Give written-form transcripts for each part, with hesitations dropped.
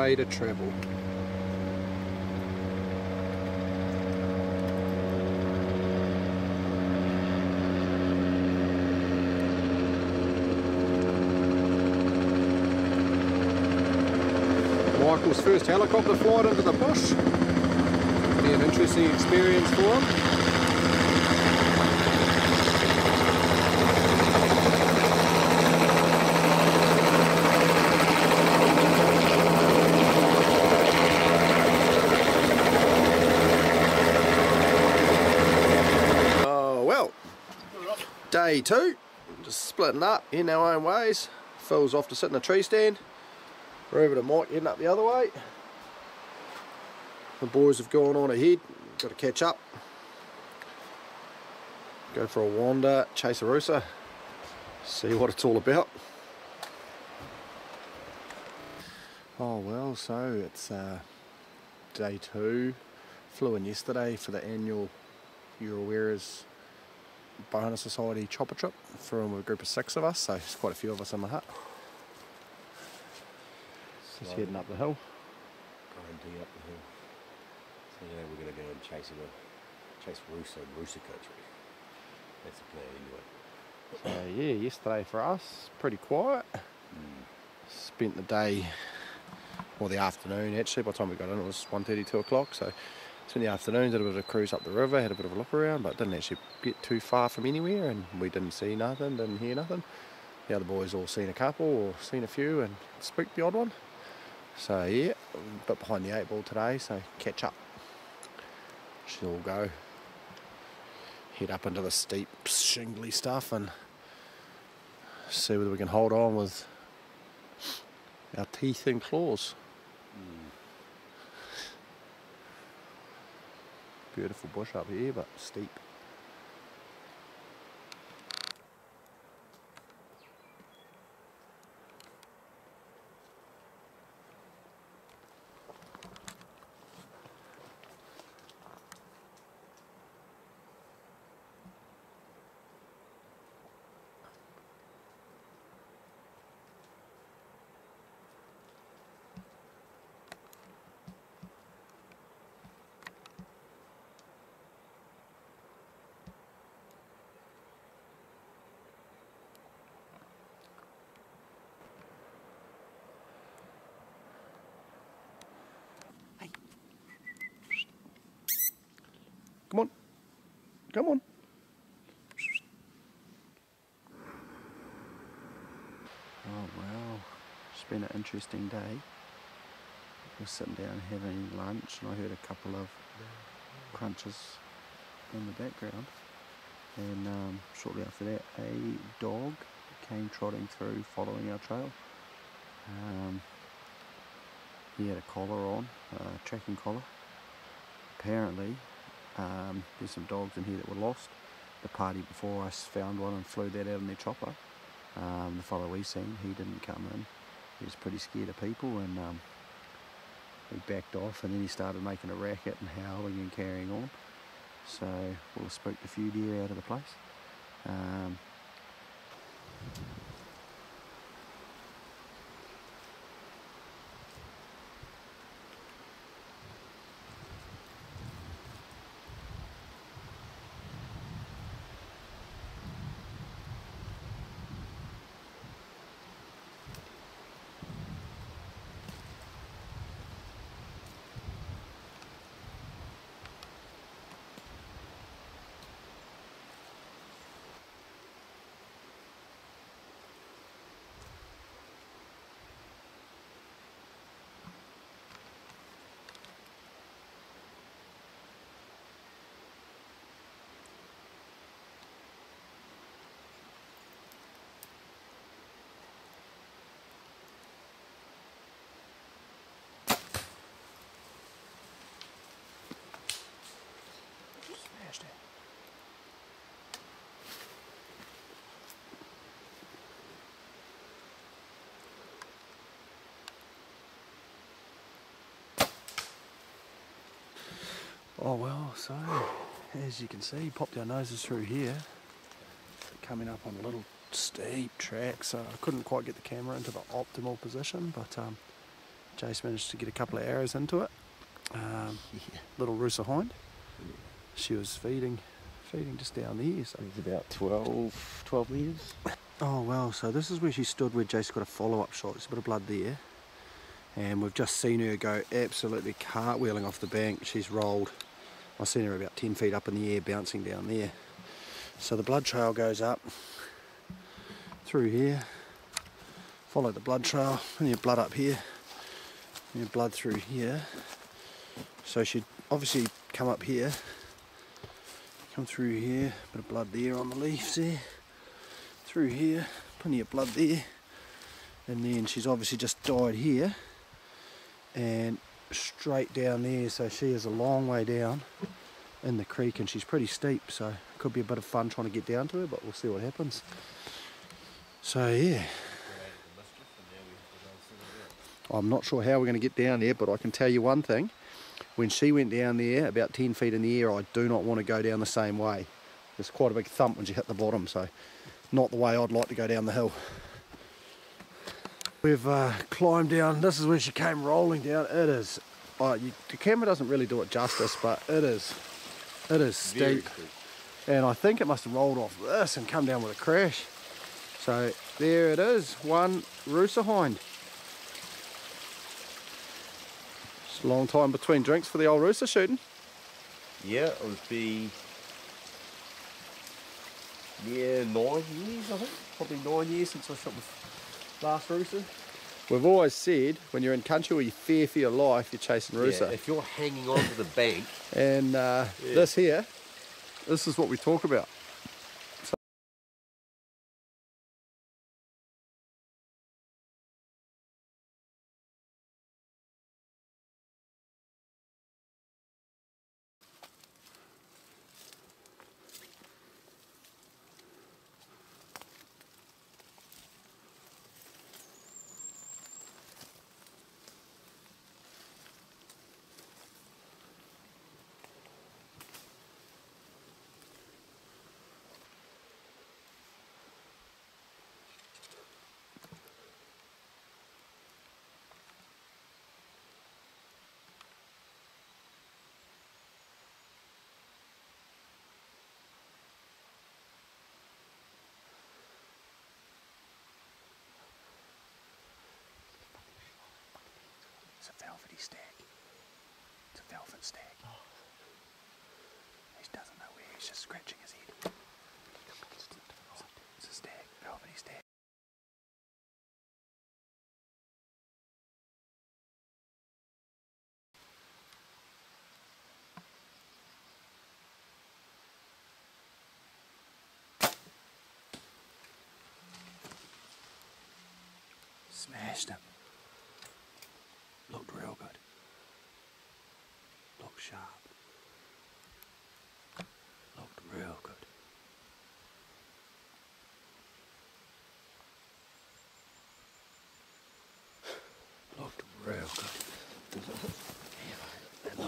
way to travel. Michael's first helicopter flight into the bush. Be an interesting experience for him. Day 2, just splitting up in our own ways. Phil's off to sit in a tree stand. Rupert and Mike heading up the other way. The boys have gone on ahead, got to catch up. Go for a wander, chase a Rusa, see what it's all about. Oh well, so it's day 2. Flew in yesterday for the annual Uraweras Bohana Society chopper trip from a group of 6 of us, so there's quite a few of us in the hut. Just heading up the hill. Grinding up the hill. So yeah, we're going to go and chase Rusa and Rusa country. That's the plan anyway. So yeah, yesterday for us, pretty quiet. Spent the day, or the afternoon actually, by the time we got in it was 1:30, 2 o'clock, so spent the afternoon, did a bit of a cruise up the river, had a bit of a look around, but didn't actually get too far from anywhere, and we didn't see nothing, didn't hear nothing. The other boys all seen a couple, or seen a few, and spooked the odd one. So yeah, a bit behind the 8 ball today, so catch up. Should all go. Head up into the steep, shingly stuff and see whether we can hold on with our teeth and claws. Beautiful bush up here, but steep. Come on, come on. Oh well, it's been an interesting day. We're sitting down having lunch and I heard a couple of crunches in the background, and shortly after that a dog came trotting through following our trail. He had a collar on, a tracking collar. Apparently there's some dogs in here that were lost. The party before us found one and flew that out in their chopper. The fellow we seen, he didn't come in. He was pretty scared of people, and he backed off, and then he started making a racket and howling and carrying on. So we'll have spooked a few deer out of the place. Oh well, so as you can see, popped our noses through here, coming up on a little steep track, so I couldn't quite get the camera into the optimal position, but Jace managed to get a couple of arrows into it. Little Rusa hind. She was feeding just down there. So it's about 12 metres. Oh well, so this is where she stood, where Jace got a follow-up shot. There's a bit of blood there. And we've just seen her go absolutely cartwheeling off the bank. She's rolled. I've seen her about 10 feet up in the air, bouncing down there. So the blood trail goes up through here. Follow the blood trail, and your blood up here. And your blood through here. So she'd obviously come up here. Come through here, bit of blood there on the leaves there. Through here, plenty of blood there. And then she's obviously just died here. And straight down there, so she is a long way down in the creek, and she's pretty steep, so it could be a bit of fun trying to get down to her, but we'll see what happens. So yeah. I'm not sure how we're going to get down there, but I can tell you one thing. When she went down there, about 10 feet in the air, I do not want to go down the same way. There's quite a big thump when she hit the bottom, so not the way I'd like to go down the hill. We've climbed down. This is where she came rolling down. It is, the camera doesn't really do it justice, but it is steep. And I think it must have rolled off this and come down with a crash. So there it is, one Rusa hind. It's a long time between drinks for the old Rusa shooting. Yeah, it would be 9 years, I think. Probably 9 years since I shot my last Rusa. We've always said, when you're in country where you fear for your life, you're chasing Rusa. Yeah, if you're hanging on to the bank. And this here, this is what we talk about. It's a velvety stag. It's a velvet stag. Oh. He doesn't know where, he's just scratching his head. It's a stag, velvety stag. Smashed him. Looked real good. Looked sharp. Looked real good. Looked real good. Yeah,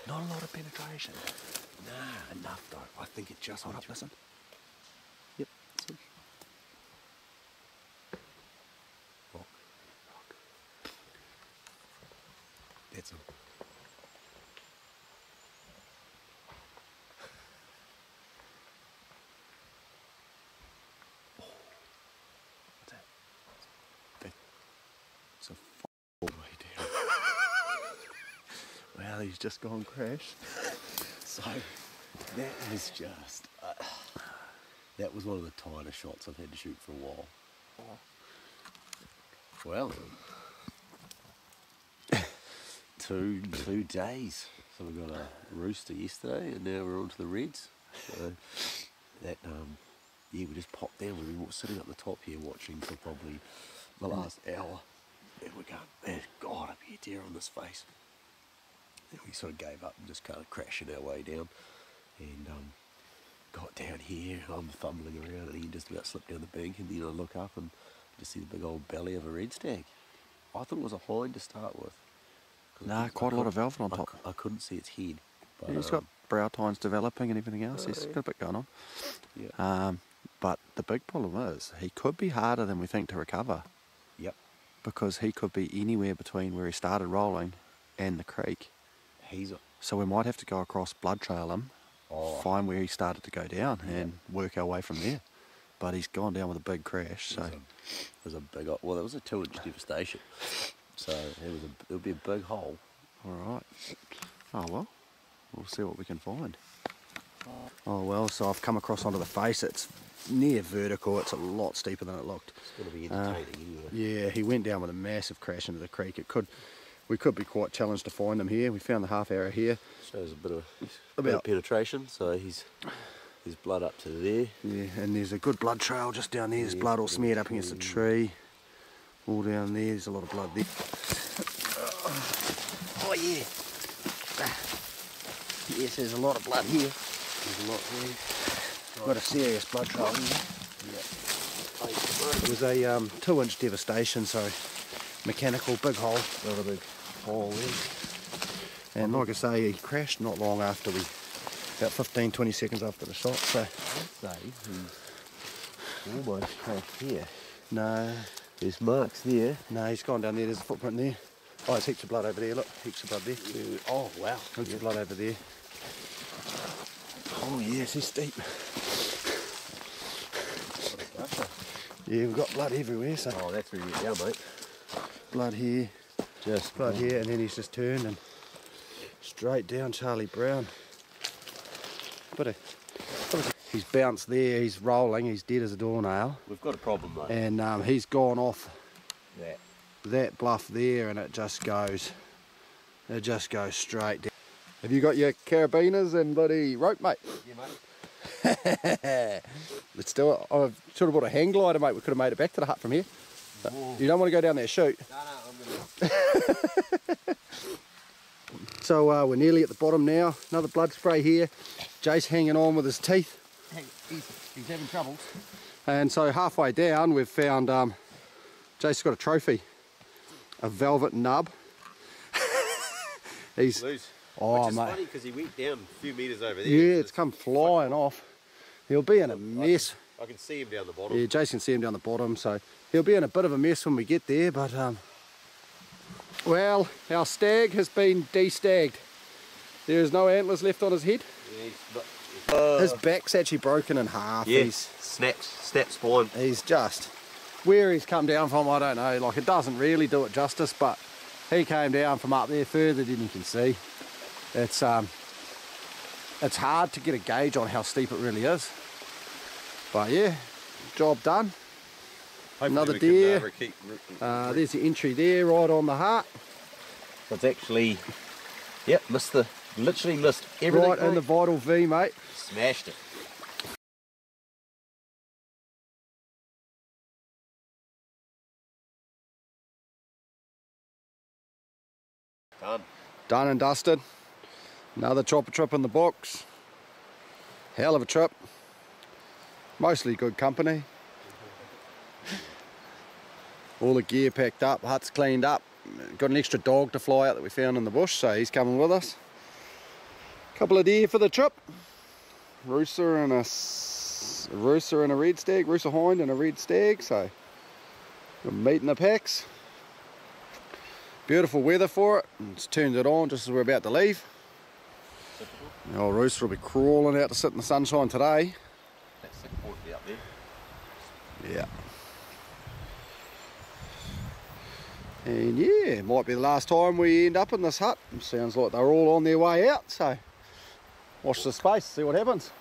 not a lot of penetration. Nah, enough though. I think it just Hold up, listen. Yep. Rock. That's him. What's that? It's a all the way down. Well, he's just gone crash. So that was just that was one of the tighter shots I've had to shoot for a while. Well, 2 days. So we got a rooster yesterday, and now we're on to the reds. So that yeah, we just popped down. We've been sitting up the top here watching for probably the last hour, and we're going, there's gotta be a deer on this face. And we sort of gave up and just kind of crashing our way down, and got down here, and I'm fumbling around, and he just about slipped down the bank, and then I look up and just see the big old belly of a red stag. I thought it was a hind to start with. Nah, quite a lot of velvet on top. I couldn't see its head. But, Yeah, he's got brow tines developing and everything else. He's got a bit going on. Yeah. But the big problem is he could be harder than we think to recover. Yep. because he could be anywhere between where he started rolling and the creek. So we might have to go across, blood trail him, find where he started to go down, and work our way from there. But he's gone down with a big crash. So it was a big, well, it was a 2-inch devastation. So it'll be a big hole. All right. Oh well, we'll see what we can find. Oh well, so I've come across onto the face. It's near vertical. It's a lot steeper than it looked. It's going to be entertaining anyway. Yeah, he went down with a massive crash into the creek. We could be quite challenged to find him here. We found the half arrow here. Shows a bit of penetration. So there's blood up to there. Yeah, and there's a good blood trail just down there. There's blood all smeared up against the tree. All down there. There's a lot of blood there. Oh yeah. Yes, there's a lot of blood here. There's a lot there. Got a serious blood trail here. It was a 2-inch devastation, so mechanical, big hole. Not a big hole there. And like I say, he crashed not long after about 15-20 seconds after the shot. So I'd say he's almost crashed here. no, There's marks there. no, he's gone down there. There's a footprint there. Oh, there's heaps of blood over there. Look, heaps of blood there. Oh wow. Heaps of blood over there. Oh yes, he's steep. Yeah, we've got blood everywhere. So Oh, that's where you get down, mate. blood here, Just blood here, and then he's just turned and straight down Charlie Brown. He's bounced there. He's rolling. He's dead as a doornail. We've got a problem, mate. And he's gone off That. that bluff there, and it just goes straight down. Have you got your carabiners and bloody rope, mate? Yeah, mate. Let's do it. I've should have brought a hang glider, mate. We could have made it back to the hut from here. You don't want to go down there and shoot. No, I'm gonna. So we're nearly at the bottom now. Another blood spray here. Jace hanging on with his teeth. He's having troubles. And so halfway down, we've found Jace's got a trophy, a velvet nub. He's Loose. oh Which is mate, funny because he went down a few metres over there. yeah, it's come flying off. He'll be in a mess. I can see him down the bottom. Yeah, Jace can see him down the bottom, so he'll be in a bit of a mess when we get there. But well, our stag has been de-stagged. There is no antlers left on his head. Yeah, he's not, His back's actually broken in half. yeah, He's snap spine. just where he's come down from, I don't know. Like, it doesn't really do it justice, but he came down from up there further than you can see. It's hard to get a gauge on how steep it really is. But yeah, job done. Hopefully Another we deer. Can, There's the entry there, right on the heart. it's actually, yep, literally missed everything. Right in the vital V, mate. Smashed it. Done. Done and dusted. Another chopper trip in the books. Hell of a trip. Mostly good company. All the gear packed up, hut's cleaned up. Got an extra dog to fly out that we found in the bush, so he's coming with us. Couple of deer for the trip. Rusa and a red stag, Rusa hind and a red stag, so we're meeting the packs. Beautiful weather for it. It's turned it on just as we're about to leave. The old rooster will be crawling out to sit in the sunshine today. That sick point will be up there. Yeah. And yeah, it might be the last time we end up in this hut. Sounds like they're all on their way out, so watch the space, see what happens.